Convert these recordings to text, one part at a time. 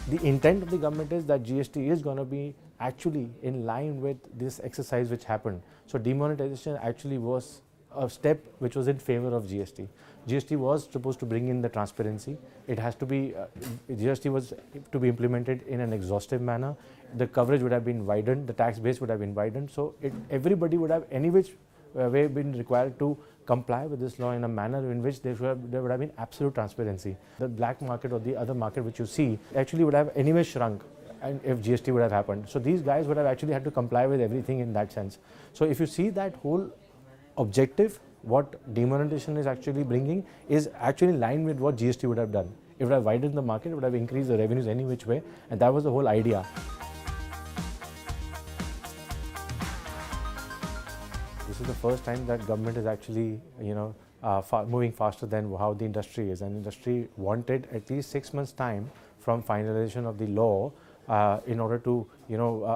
The intent of the government is that GST is going to be actually in line with this exercise which happened. So demonetization actually was a step which was in favor of GST. GST was supposed to bring in the transparency. It has to be, GST was to be implemented in an exhaustive manner. The coverage would have been widened, the tax base would have been widened. So everybody would have any which way been required to comply with this law in a manner in which there would have been absolute transparency. The black market or the other market which you see actually would have anyway shrunk, and if GST would have happened. So these guys would have actually had to comply with everything in that sense. So if you see that whole objective, what demonetization is actually bringing is actually in line with what GST would have done. It would have widened the market, it would have increased the revenues any which way, and that was the whole idea. This is the first time that government is actually, moving faster than how the industry is. And industry wanted at least 6 months' time from finalization of the law in order to,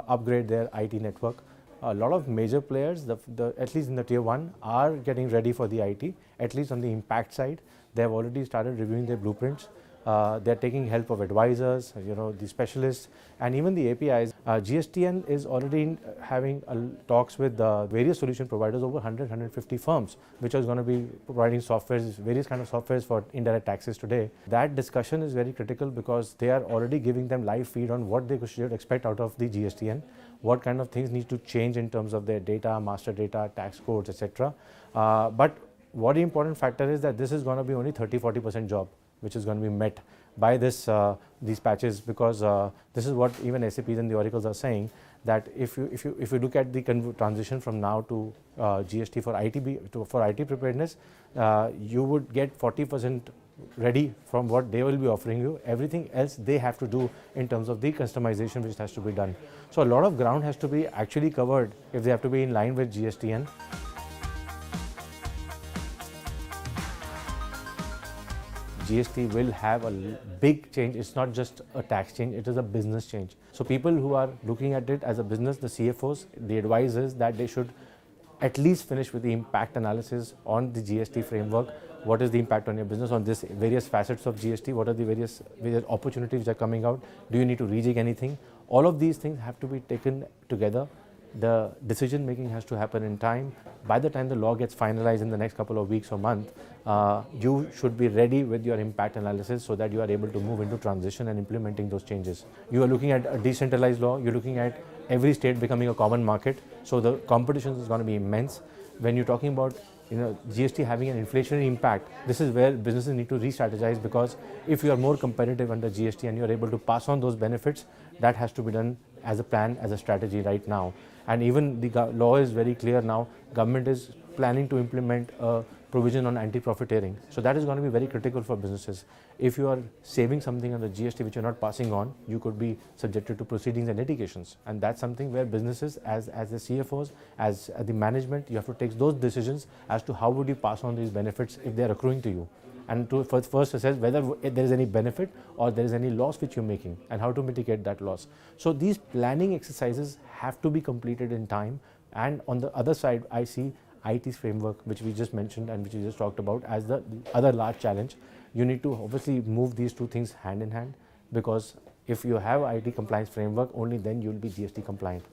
upgrade their IT network. A lot of major players, at least in the tier 1, are getting ready for the IT, at least on the impact side. They have already started reviewing their blueprints. They are taking help of advisors, the specialists, and even the APIs. GSTN is already having talks with various solution providers, over 150 firms, which are going to be providing softwares, various kind of softwares for indirect taxes today. That discussion is very critical because they are already giving them live feed on what they should expect out of the GSTN, what kind of things need to change in terms of their data, master data, tax codes, etc. But what the important factor is that this is going to be only 30-40% job which is going to be met by these patches, because this is what even SAPs and the Oracles are saying, that if you look at the transition from now to GST for IT preparedness, you would get 40% ready from what they will be offering you. Everything else they have to do in terms of the customization which has to be done. So a lot of ground has to be actually covered if they have to be in line with GSTN. GST will have a big change. It's not just a tax change, it is a business change. So people who are looking at it as a business, the CFOs, the advice is that they should at least finish with the impact analysis on the GST framework. What is the impact on your business on this various facets of GST? What are the various opportunities that are coming out? Do you need to rejig anything? All of these things have to be taken together. The decision making has to happen in time. By the time the law gets finalized in the next couple of weeks or month, you should be ready with your impact analysis so that you are able to move into transition and implementing those changes. You are looking at a decentralized law, you're looking at every state becoming a common market, so the competition is going to be immense. When you're talking about GST having an inflationary impact, this is where businesses need to re-strategize, because if you are more competitive under GST and you're able to pass on those benefits, that has to be done as a plan, as a strategy right now. And even the law is very clear now. Government is planning to implement a provision on anti-profiteering. So that is going to be very critical for businesses. If you are saving something on the GST which you're not passing on, you could be subjected to proceedings and litigations. And that's something where businesses, as the CFOs, as the management, you have to take those decisions as to how would you pass on these benefits if they're accruing to you. And to first assess whether there is any benefit or there is any loss which you're making and how to mitigate that loss. So these planning exercises have to be completed in time. And on the other side, I see IT's framework, which we just mentioned and which we just talked about, as the other large challenge. You need to obviously move these two things hand in hand, because if you have IT compliance framework, only then you will be GST compliant.